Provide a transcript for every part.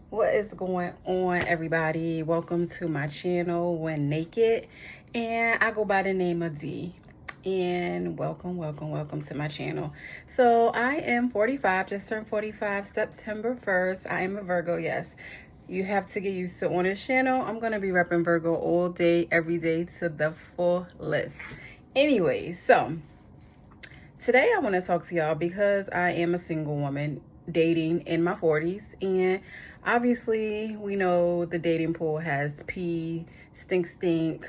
What is going on, everybody? Welcome to my channel, When Naked, and I go by the name of D. And welcome to my channel. So I am 45, just turned 45 September 1st. I am a Virgo, yes. You have to get used to on this channel. I'm going to be repping Virgo all day, every day to the fullest. Anyway, so today I want to talk to y'all because I am a single woman dating in my 40s, and obviously we know the dating pool has pee, stink,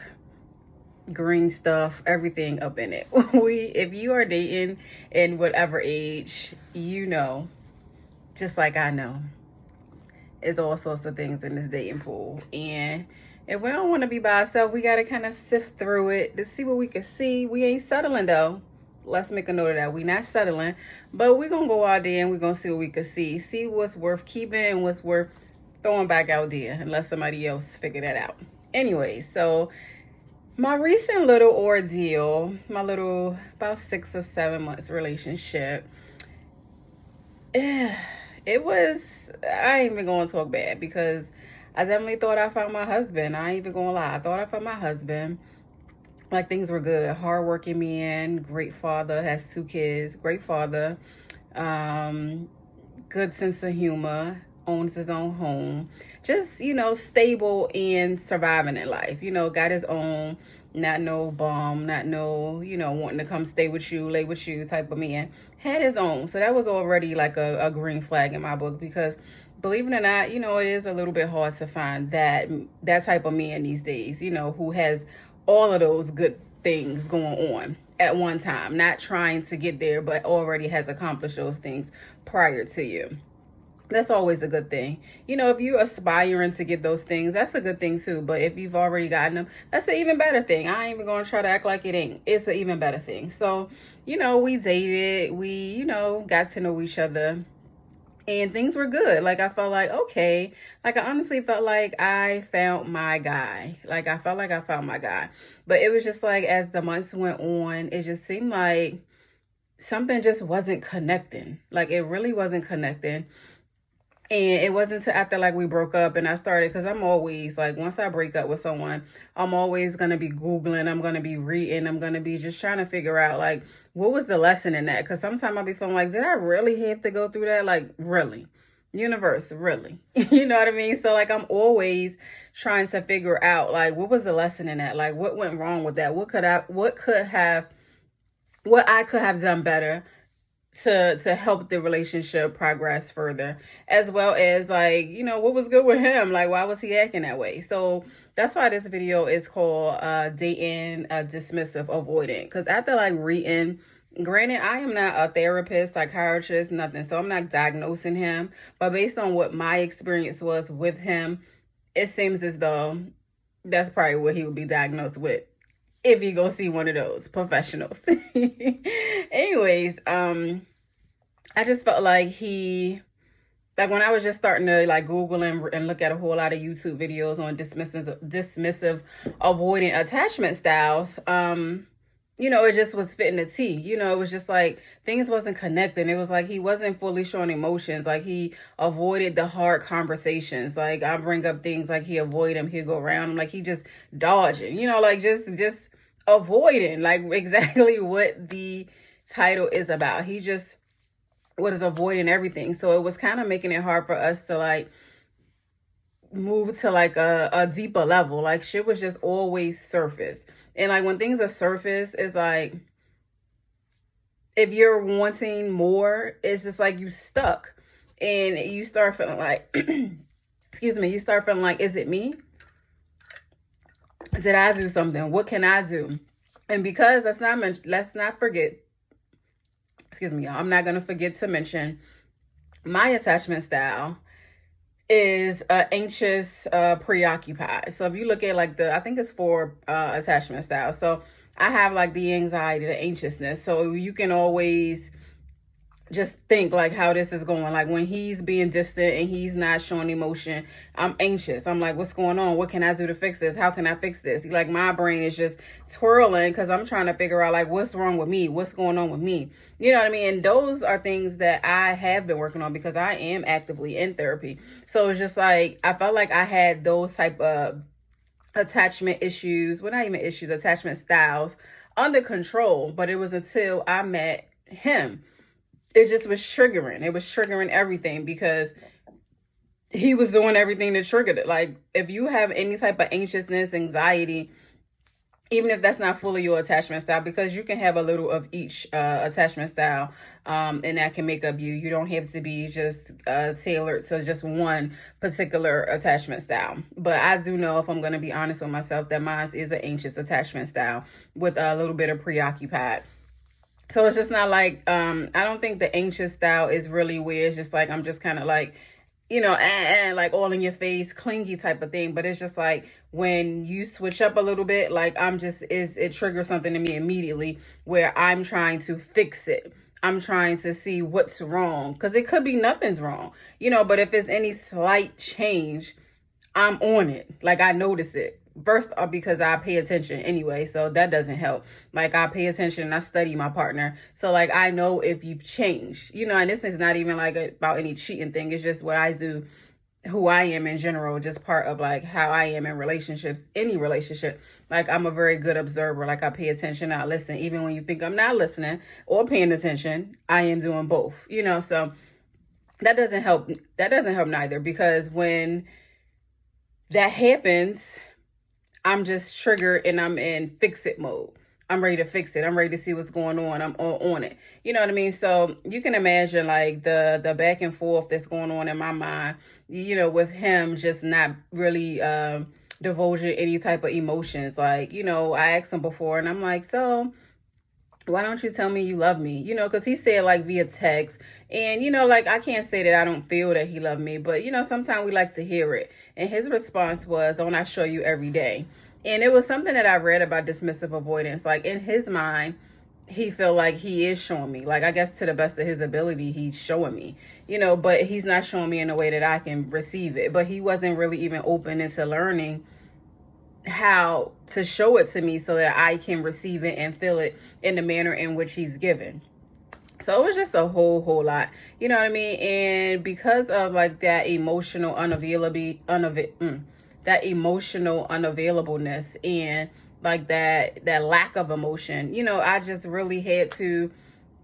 green stuff, everything up in it. If you are dating in whatever age, you know, just like I know, it's all sorts of things in this dating pool. And if we don't want to be by ourselves, we got to kind of sift through it to see what we can see. We ain't settling though. Let's make a note of that. We're not settling, but we're going to go out there and we're going to see what we can see what's worth keeping and what's worth throwing back out there, unless somebody else figure that out. Anyway, so my recent little ordeal, my little about 6 or 7 months relationship, it was, I ain't even going to talk bad because I definitely thought I found my husband. I ain't even going to lie. I thought I found my husband. Like, things were good. Hardworking man, great father, has 2 kids, great father, good sense of humor, owns his own home, just, stable and surviving in life, got his own, not no bum, not no, wanting to come stay with you, lay with you type of man, had his own. So that was already like a green flag in my book, because believe it or not, it is a little bit hard to find that type of man these days, who has all of those good things going on at one time, not trying to get there, but already has accomplished those things prior to you. That's always a good thing. If you're aspiring to get those things, that's a good thing too. But if you've already gotten them, that's an even better thing. I ain't even going to try to act like it ain't. It's an even better thing. So, we dated, we, got to know each other, and things were good. Like, I felt like, okay, like, I honestly felt like I found my guy. Like, I felt like I found my guy. But it was just like, as the months went on, it just seemed like something just wasn't connecting. Like, it really wasn't connecting. And it wasn't until after, like, we broke up and I started, because I'm always, like, once I break up with someone, I'm always going to be Googling, I'm going to be reading, I'm going to be just trying to figure out, like, what was the lesson in that? Because sometimes I'll be feeling like, did I really have to go through that? Like, really? Universe, really? You know what I mean? So, like, I'm always trying to figure out, like, what was the lesson in that? Like, what went wrong with that? What I could have done better to help the relationship progress further, as well as, like, what was good with him, like, why was he acting that way? So that's why this video is called Dating a Dismissive Avoidant, because after, like, reading, granted, I am not a therapist, psychiatrist, nothing, so I'm not diagnosing him, but based on what my experience was with him, it seems as though that's probably what he would be diagnosed with if you go see one of those professionals. Anyways, I just felt like when I was just starting to, like, Google and look at a whole lot of YouTube videos on dismissive avoidant attachment styles, it just was fitting the T. It was just like things wasn't connecting. It was like he wasn't fully showing emotions. Like, he avoided the hard conversations. Like, I bring up things, like, he avoid them, he'll go around him, like he just dodging, like just avoiding, like exactly what the title is about. He just was avoiding everything. So it was kind of making it hard for us to, like, move to, like, a deeper level. Like, shit was just always surface. And, like, when things are surface, it's like, if you're wanting more, it's just like you stuck. And you start feeling like, excuse me, you start feeling like, is it me? Did I do something? What can I do? And because let's not forget, excuse me, y'all, I'm not going to forget to mention my attachment style is anxious, preoccupied. So if you look at, like, I think it's 4 attachment styles. So I have, like, the anxiety, the anxiousness. So you can always just think like how this is going. Like when he's being distant and he's not showing emotion, I'm anxious. I'm like, what's going on? What can I do to fix this? How can I fix this? Like my brain is just twirling because I'm trying to figure out like what's wrong with me, what's going on with me. You know what I mean? And those are things that I have been working on because I am actively in therapy. So it's just like I felt like I had those type of attachment issues, well, not even issues, attachment styles under control. But it was until I met him, it just was triggering. It was triggering everything because he was doing everything that triggered it. Like if you have any type of anxiousness, anxiety, even if that's not fully your attachment style, because you can have a little of each attachment style, and that can make up you. You don't have to be just tailored to just one particular attachment style. But I do know, if I'm going to be honest with myself, that mine is an anxious attachment style with a little bit of preoccupied. So it's just not like, I don't think the anxious style is really where it's just like, I'm just kind of like, like all in your face, clingy type of thing. But it's just like when you switch up a little bit, like it triggers something in me immediately where I'm trying to fix it. I'm trying to see what's wrong, because it could be nothing's wrong, but if it's any slight change, I'm on it. Like I notice it. First off, because I pay attention anyway, so that doesn't help. Like I pay attention and I study my partner. So like I know if you've changed, and this is not even like about any cheating thing. It's just what I do, who I am in general, just part of like how I am in relationships, any relationship. Like I'm a very good observer. Like I pay attention, I listen. Even when you think I'm not listening or paying attention, I am doing both, so that doesn't help. That doesn't help neither, because when that happens, I'm just triggered and I'm in fix it mode. I'm ready to fix it. I'm ready to see what's going on. I'm on it. You know what I mean? So you can imagine like the back and forth that's going on in my mind, with him just not really divulging any type of emotions. Like, I asked him before and I'm like, so why don't you tell me you love me? Because he said like via text. And, like I can't say that I don't feel that he loved me, but, sometimes we like to hear it. And his response was, don't I show you every day? And it was something that I read about dismissive avoidance. Like in his mind, he feel like he is showing me. Like I guess to the best of his ability, he's showing me, but he's not showing me in a way that I can receive it. But he wasn't really even open into learning how to show it to me so that I can receive it and feel it in the manner in which he's given. So it was just a whole lot, you know what I mean? And because of like that emotional that emotional unavailableness and like that lack of emotion, I just really had to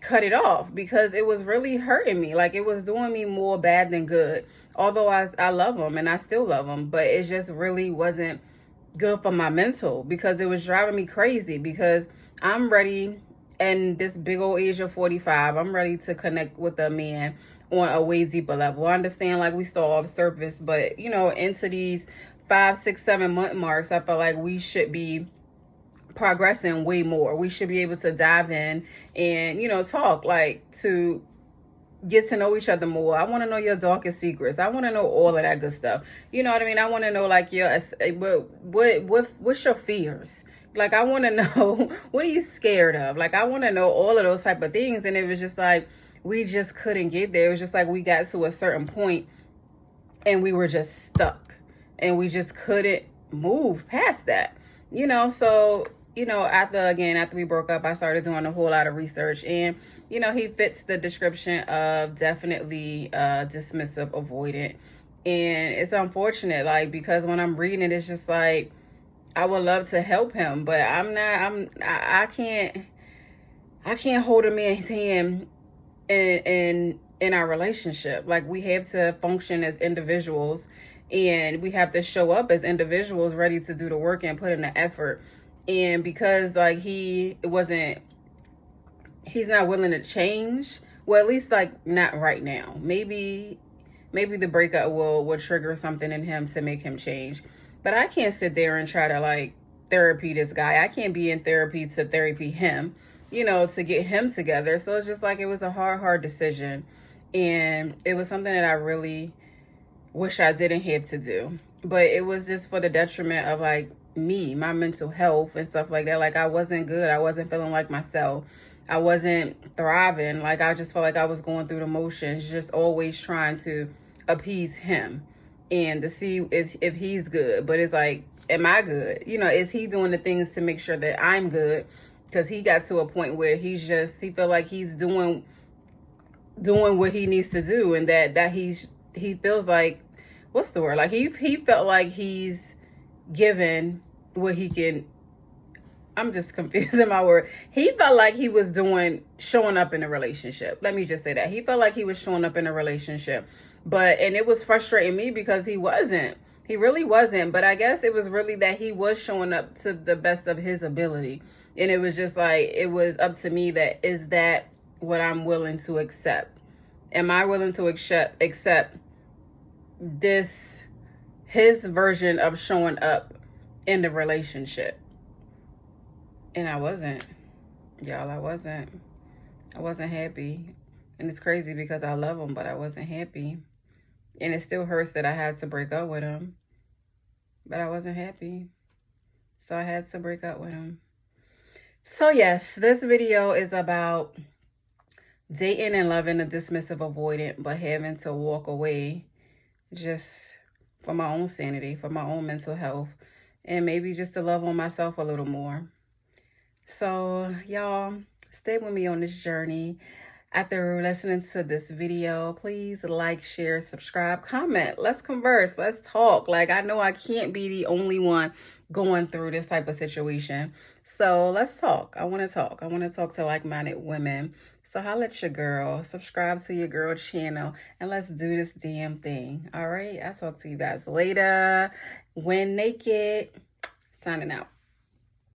cut it off because it was really hurting me. Like it was doing me more bad than good. Although I love him and I still love him, but it just really wasn't good for my mental, because it was driving me crazy, because I'm ready, and this big old age of 45, I'm ready to connect with a man on a way deeper level. I understand like we saw off surface, but into these 5, 6, 7 month marks, I feel like we should be progressing way more. We should be able to dive in and talk, like to get to know each other more. I want to know your darkest secrets. I want to know all of that good stuff. You know what I mean? I want to know like what's your fears? Like I want to know what are you scared of? Like I want to know all of those type of things. And it was just like we just couldn't get there. It was just like we got to a certain point and we were just stuck and we just couldn't move past that. So after we broke up, I started doing a whole lot of research, and he fits the description of definitely dismissive avoidant. And it's unfortunate, like, because when I'm reading it, it's just like I would love to help him, but I can't hold a man's hand in our relationship. Like we have to function as individuals, and we have to show up as individuals ready to do the work and put in the effort. And because like he's not willing to change, well, at least like not right now. Maybe the breakup will trigger something in him to make him change. But I can't sit there and try to like therapy this guy. I can't be in therapy to therapy him, to get him together. So it's just like it was a hard decision. And it was something that I really wish I didn't have to do. But it was just for the detriment of like me, my mental health and stuff like that. Like I wasn't good. I wasn't feeling like myself. I wasn't thriving. Like, I just felt like I was going through the motions, just always trying to appease him and to see if he's good. But it's like, am I good? You know, is he doing the things to make sure that I'm good? Because he got to a point where he felt like he's doing what he needs to do, and that he feels like, what's the word? Like, he felt like he's given what he can. I'm just confusing my word. He felt like he was showing up in a relationship. Let me just say that. He felt like he was showing up in a relationship. And it was frustrating me because he wasn't. He really wasn't. But I guess it was really that he was showing up to the best of his ability. And it was just like, it was up to me that, is that what I'm willing to accept? Am I willing to accept this, his version of showing up in the relationship? And I wasn't, y'all. I wasn't happy. And it's crazy because I love him, but I wasn't happy. And it still hurts that I had to break up with him, but I wasn't happy. So I had to break up with him. So yes, this video is about dating and loving a dismissive avoidant, but having to walk away just for my own sanity, for my own mental health, and maybe just to love on myself a little more. So y'all, stay with me on this journey. After listening to this video, please like, share, subscribe, comment. Let's converse. Let's talk. Like, I know I can't be the only one going through this type of situation. So let's talk. I want to talk. I want to talk to like-minded women. So holla at your girl. Subscribe to your girl channel. And let's do this damn thing. All right? I'll talk to you guys later. When naked. Signing out.